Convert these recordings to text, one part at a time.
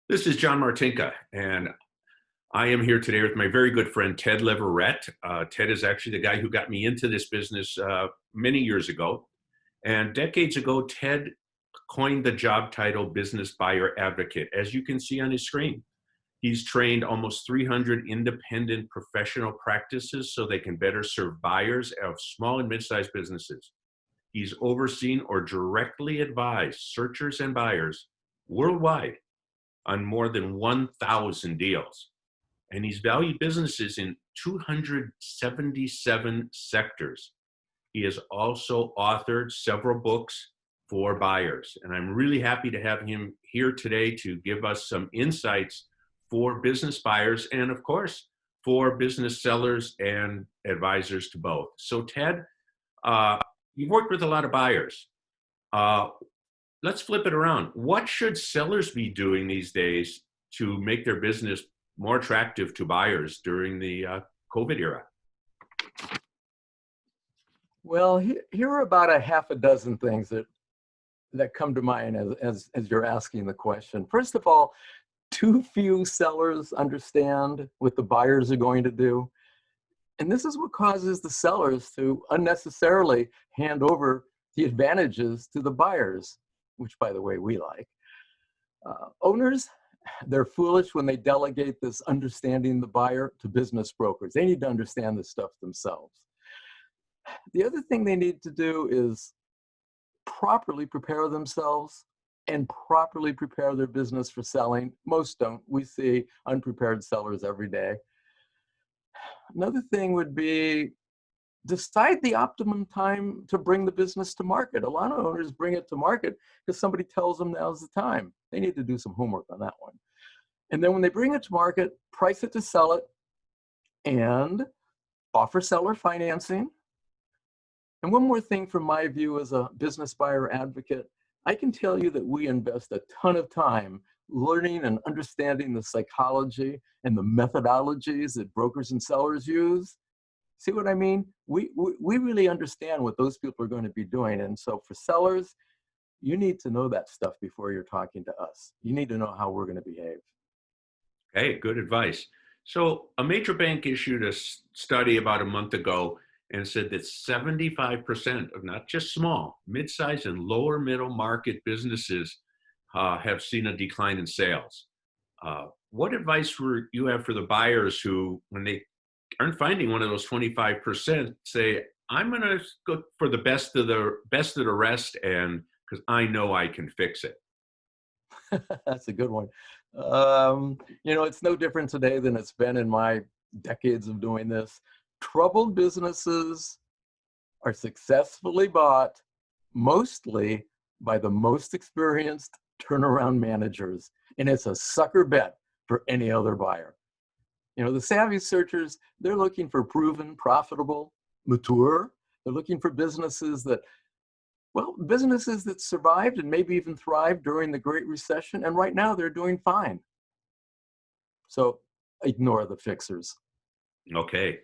This is John Martinka, and I am here today with my very good friend, Ted Leverette. Ted is actually the guy who got me into this business many years ago. And decades ago, Ted coined the job title Business Buyer Advocate, as you can see on his screen. He's trained almost 300 independent professional practices so they can better serve buyers of small and mid-sized businesses. He's overseen or directly advised searchers and buyers worldwide on more than 1,000 deals. And he's valued businesses in 277 sectors. He has also authored several books for buyers. And I'm really happy to have him here today to give us some insights for business buyers and, of course, for business sellers and advisors to both. So, Ted, you've worked with a lot of buyers. Uh, let's flip it around. What should sellers be doing these days to make their business more attractive to buyers during the COVID era? Well, here are about a half a dozen things that come to mind as you're asking the question. First of all, too few sellers understand what the buyers are going to do. And this is what causes the sellers to unnecessarily hand over the advantages to the buyers, which, by the way, we like. Owners, they're foolish when they delegate this understanding the buyer to business brokers. They need to understand this stuff themselves. The other thing they need to do is properly prepare themselves and properly prepare their business for selling. Most don't. We see unprepared sellers every day. Another thing would be decide the optimum time to bring the business to market. A lot of owners bring it to market because somebody tells them now's the time. They need to do some homework on that one. And then when they bring it to market, price it to sell it and offer seller financing. And one more thing from my view as a business buyer advocate, I can tell you that we invest a ton of time learning and understanding the psychology and the methodologies that brokers and sellers use. See what I mean? We really understand what those people are going to be doing. And so for sellers, you need to know that stuff before you're talking to us. You need to know how we're going to behave. Hey, good advice. So a major bank issued a study about a month ago and said that 75% of not just small, mid-sized and lower middle market businesses have seen a decline in sales. What advice would you have for the buyers who, when they aren't finding one of those 25%, say, I'm going to go for the best of the rest, and because I know I can fix it? That's a good one. It's no different today than it's been in my decades of doing this. Troubled businesses are successfully bought mostly by the most experienced turnaround managers, and it's a sucker bet for any other buyer. The savvy searchers, they're looking for proven, profitable, mature. They're looking for businesses that survived and maybe even thrived during the Great Recession, and right now they're doing fine. So ignore the fixers. Okay.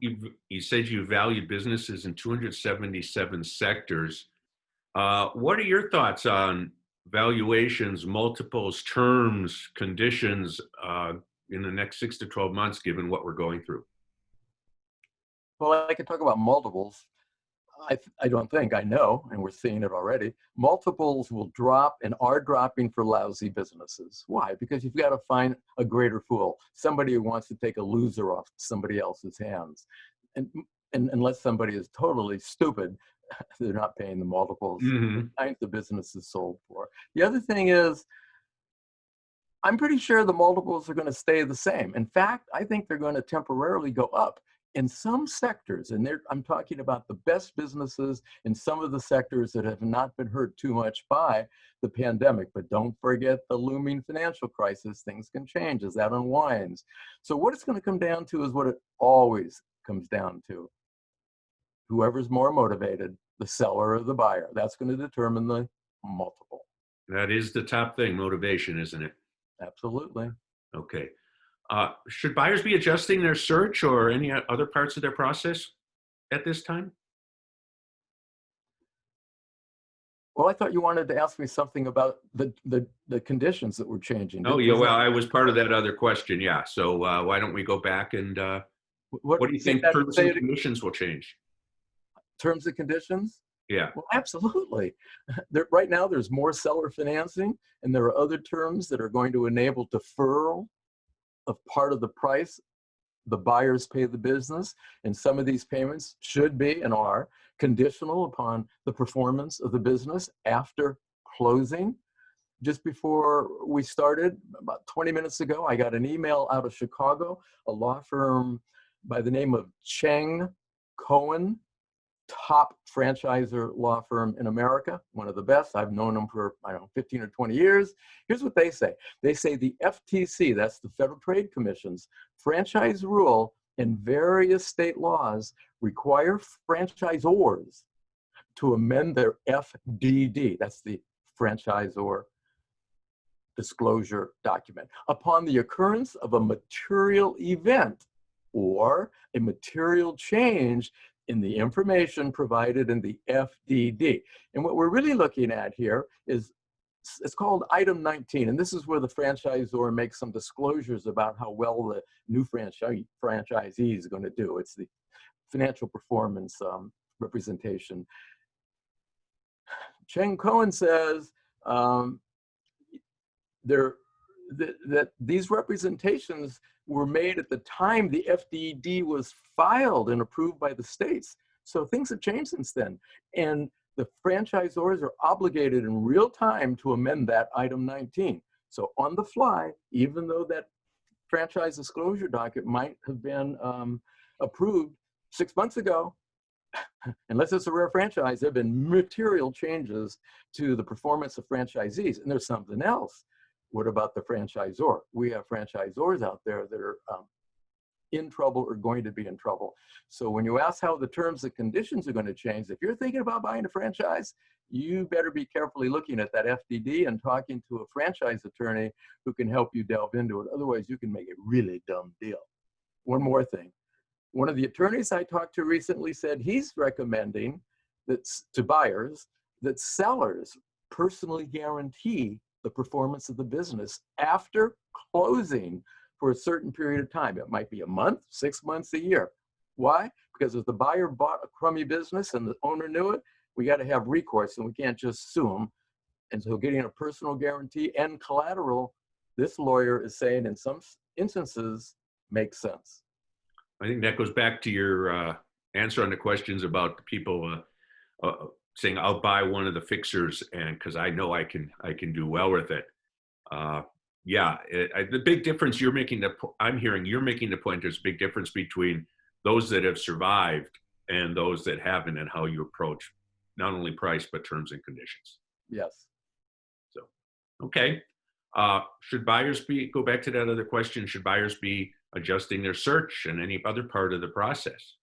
You said you valued businesses in 277 sectors. What are your thoughts on valuations, multiples, terms, conditions in the next 6 to 12 months, given what we're going through? Well, I could talk about multiples. I don't think, I know, and we're seeing it already. Multiples will drop and are dropping for lousy businesses. Why? Because you've got to find a greater fool, somebody who wants to take a loser off somebody else's hands. And unless somebody is totally stupid, they're not paying the multiples the business is sold for. The other thing is, I'm pretty sure the multiples are going to stay the same. In fact, I think they're going to temporarily go up in some sectors. And I'm talking about the best businesses in some of the sectors that have not been hurt too much by the pandemic. But don't forget the looming financial crisis. Things can change as that unwinds. So what it's going to come down to is what it always comes down to. Whoever's more motivated, the seller or the buyer, that's going to determine the multiple. That is the top thing, motivation, isn't it? Absolutely. Okay. Should buyers be adjusting their search or any other parts of their process at this time? Well, I thought you wanted to ask me something about the conditions that were changing. Oh, yeah, Is well, that I was part of that other question, yeah. So why don't we go back and what? what do you Say think that. terms Say and it. conditions will change? Terms and conditions. Yeah. Well, absolutely. Right now, there's more seller financing, and there are other terms that are going to enable deferral of part of the price. The buyers pay the business, and some of these payments should be and are conditional upon the performance of the business after closing. Just before we started, about 20 minutes ago, I got an email out of Chicago, a law firm by the name of Cheng Cohen, top franchisor law firm in America, one of the best. I've known them for, I don't know, 15 or 20 years. Here's what they say. They say the FTC, that's the Federal Trade Commission's franchise rule and various state laws require franchisors to amend their FDD, that's the franchisor disclosure document, upon the occurrence of a material event or a material change in the information provided in the FDD. And what we're really looking at here is, it's called item 19, and this is where the franchisor makes some disclosures about how well the new franchisee is going to do. It's the financial performance representation. Cheng Cohen says that these representations were made at the time the FDD was filed and approved by the states. So things have changed since then. And the franchisors are obligated in real time to amend that item 19. So on the fly, even though that franchise disclosure docket might have been approved 6 months ago, unless it's a rare franchise, there have been material changes to the performance of franchisees. And there's something else. What about the franchisor? We have franchisors out there that are in trouble or going to be in trouble. So when you ask how the terms and conditions are going to change, if you're thinking about buying a franchise, you better be carefully looking at that FDD and talking to a franchise attorney who can help you delve into it. Otherwise, you can make a really dumb deal. One more thing. One of the attorneys I talked to recently said he's recommending that to buyers that sellers personally guarantee the performance of the business after closing for a certain period of time. It might be a month, 6 months, a year. Why? Because if the buyer bought a crummy business and the owner knew it, we got to have recourse and we can't just sue them. And so getting a personal guarantee and collateral, this lawyer is saying in some instances makes sense. I think that goes back to your answer on the questions about people saying, I'll buy one of the fixers and because I know I can do well with it. The big difference you're making, I'm hearing you're making the point, there's a big difference between those that have survived and those that haven't, and how you approach not only price, but terms and conditions. Yes. So, okay. Should buyers go back to that other question, should buyers be adjusting their search and any other part of the process?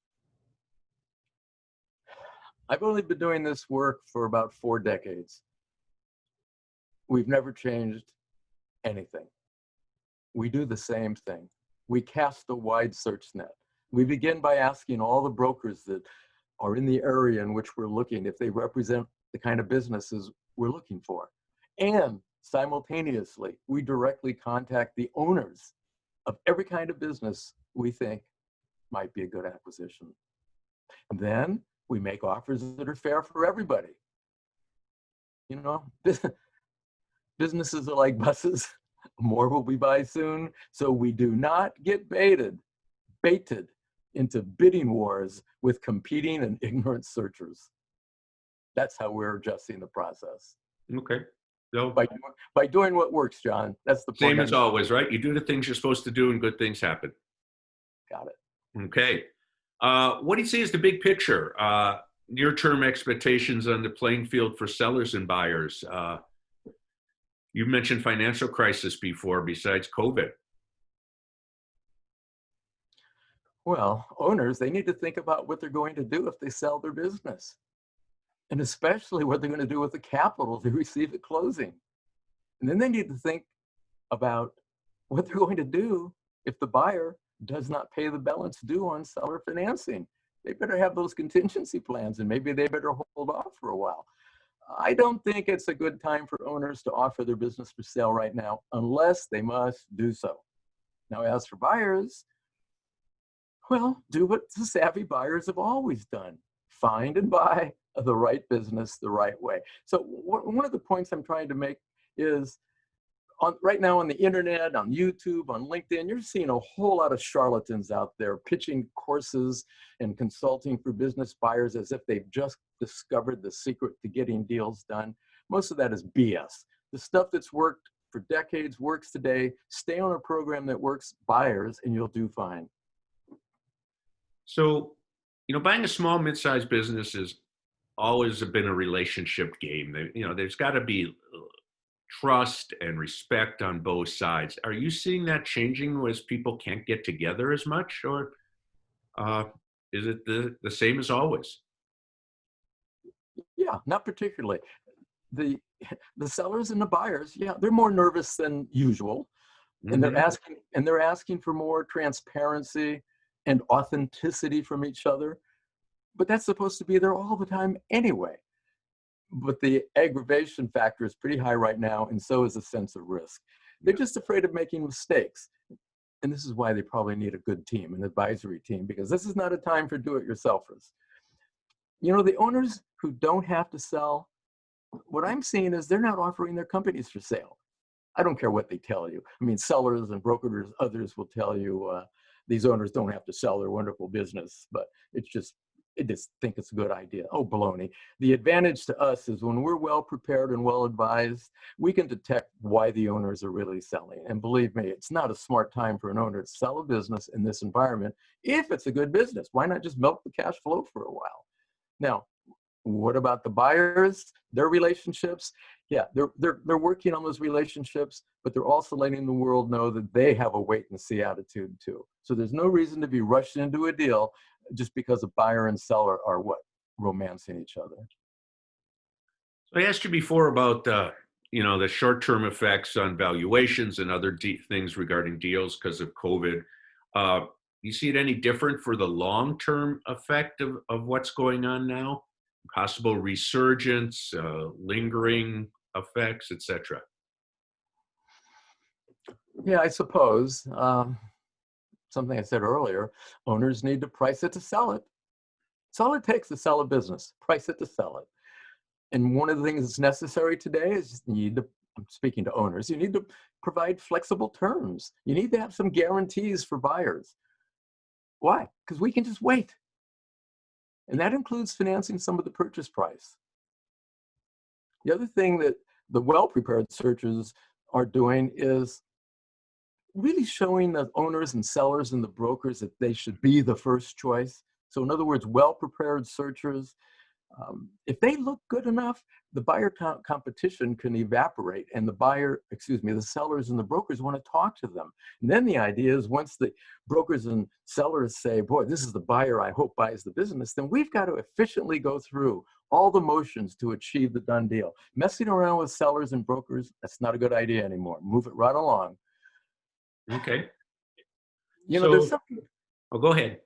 I've only been doing this work for about 4 decades. We've never changed anything. We do the same thing. We cast a wide search net. We begin by asking all the brokers that are in the area in which we're looking if they represent the kind of businesses we're looking for. And simultaneously, we directly contact the owners of every kind of business we think might be a good acquisition. And then we make offers that are fair for everybody. You know, businesses are like buses. More will we buy soon. So we do not get baited into bidding wars with competing and ignorant searchers. That's how we're adjusting the process. Okay. So by doing what works, John. That's the point. Same as always, right? You do the things you're supposed to do and good things happen. Got it. Okay. What do you see as the big picture? Near-term expectations on the playing field for sellers and buyers. You mentioned financial crisis before, besides COVID. Well, owners, they need to think about what they're going to do if they sell their business, and especially what they're going to do with the capital they receive at closing. And then they need to think about what they're going to do if the buyer does not pay the balance due on seller financing. They better have those contingency plans, and maybe they better hold off for a while. I don't think it's a good time for owners to offer their business for sale right now, unless they must do so. Now, as for buyers, well, do what the savvy buyers have always done. Find and buy the right business the right way. So one of the points I'm trying to make is right now on the internet, on YouTube, on LinkedIn, you're seeing a whole lot of charlatans out there pitching courses and consulting for business buyers as if they've just discovered the secret to getting deals done. Most of that is BS. The stuff that's worked for decades works today. Stay on a program that works buyers and you'll do fine. So, buying a small, mid-sized business has always been a relationship game. There's got to be trust and respect on both sides. Are you seeing that changing as people can't get together as much, or is it the same as always? Yeah, not particularly. The sellers and the buyers, yeah, they're more nervous than usual, and they're asking for more transparency and authenticity from each other. But that's supposed to be there all the time anyway. But the aggravation factor is pretty high right now, and so is the sense of risk. They're just afraid of making mistakes. And this is why they probably need a good team, an advisory team, because this is not a time for do-it-yourselfers. The owners who don't have to sell, what I'm seeing is they're not offering their companies for sale. I don't care what they tell you. I mean, sellers and brokers, others will tell you these owners don't have to sell their wonderful business, but they just think it's a good idea. Oh, baloney. The advantage to us is when we're well prepared and well advised, we can detect why the owners are really selling. And believe me, it's not a smart time for an owner to sell a business in this environment if it's a good business. Why not just milk the cash flow for a while? Now, what about the buyers, their relationships? Yeah, they're working on those relationships, but they're also letting the world know that they have a wait and see attitude too. So there's no reason to be rushed into a deal just because a buyer and seller are romancing each other. So I asked you before about the short-term effects on valuations and other things regarding deals because of COVID. You see it any different for the long-term effect of what's going on now? Possible resurgence, lingering effects, etc. Yeah, I suppose. Something I said earlier, owners need to price it to sell it. It's all it takes to sell a business, price it to sell it. And one of the things that's necessary today is I'm speaking to owners, you need to provide flexible terms. You need to have some guarantees for buyers. Why? Because we can just wait. And that includes financing some of the purchase price. The other thing that the well-prepared searchers are doing is really showing the owners and sellers and the brokers that they should be the first choice. So in other words, well-prepared searchers, if they look good enough, the buyer competition can evaporate and the sellers and the brokers want to talk to them. And then the idea is once the brokers and sellers say, boy, this is the buyer I hope buys the business, then we've got to efficiently go through all the motions to achieve the done deal. Messing around with sellers and brokers, that's not a good idea anymore. Move it right along. Okay. There's something. Oh, go ahead.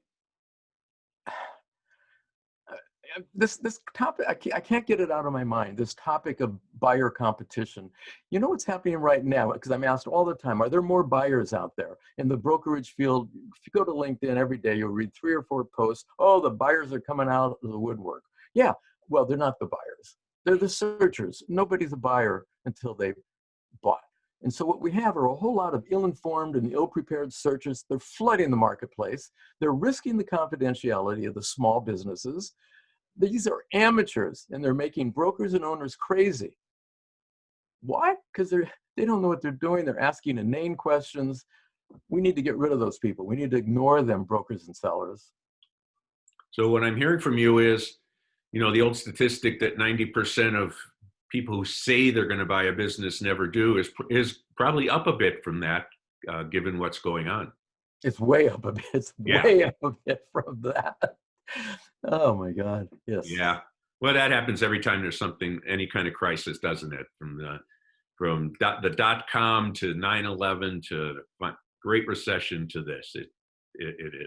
This topic, I can't get it out of my mind, this topic of buyer competition. You know what's happening right now, because I'm asked all the time, are there more buyers out there? In the brokerage field, if you go to LinkedIn every day, you'll read 3 or 4 posts, oh, the buyers are coming out of the woodwork. Yeah, well, they're not the buyers. They're the searchers. Nobody's a buyer until they've bought. And so what we have are a whole lot of ill-informed and ill-prepared searchers. They're flooding the marketplace. They're risking the confidentiality of the small businesses. These are amateurs, and they're making brokers and owners crazy. Why? Because they don't know what they're doing. They're asking inane questions. We need to get rid of those people. We need to ignore them, brokers and sellers. So what I'm hearing from you is, the old statistic that 90% of people who say they're going to buy a business never do is probably up a bit from that, given what's going on. It's way up a bit. It's way up a bit from that. Oh my God. Yes. Yeah. Well, that happens every time there's any kind of crisis, doesn't it? From the .com to 9/11 to the Great Recession to this, it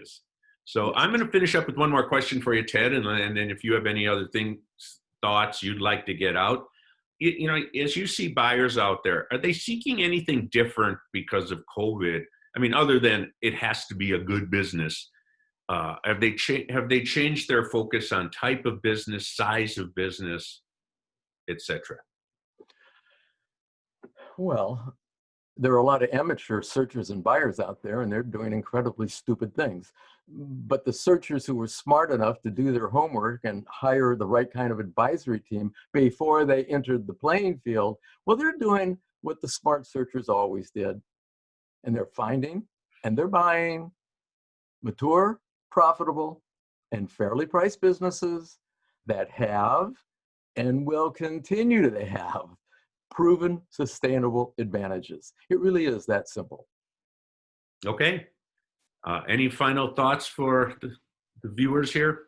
is. So I'm going to finish up with one more question for you, Ted, and then if you have any other things thoughts you'd like to get out? You know, as you see buyers out there, are they seeking anything different because of COVID? I mean, other than it has to be a good business, have they changed their focus on type of business, size of business, etc.? Well, there are a lot of amateur searchers and buyers out there, and they're doing incredibly stupid things. But the searchers who were smart enough to do their homework and hire the right kind of advisory team before they entered the playing field, well, they're doing what the smart searchers always did. And they're finding and they're buying mature, profitable, and fairly priced businesses that have and will continue to have proven sustainable advantages. It really is that simple. Okay. Any final thoughts for the viewers here?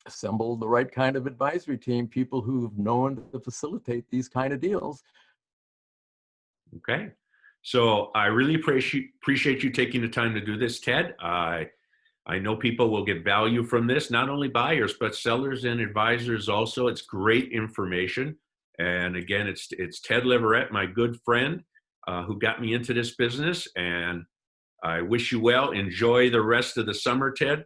Assemble the right kind of advisory team, people who've known to facilitate these kind of deals. Okay. So I really appreciate you taking the time to do this, Ted. I know people will get value from this, not only buyers, but sellers and advisors also. It's great information. And again, it's Ted Leverette, my good friend, who got me into this business. And I wish you well. Enjoy the rest of the summer, Ted.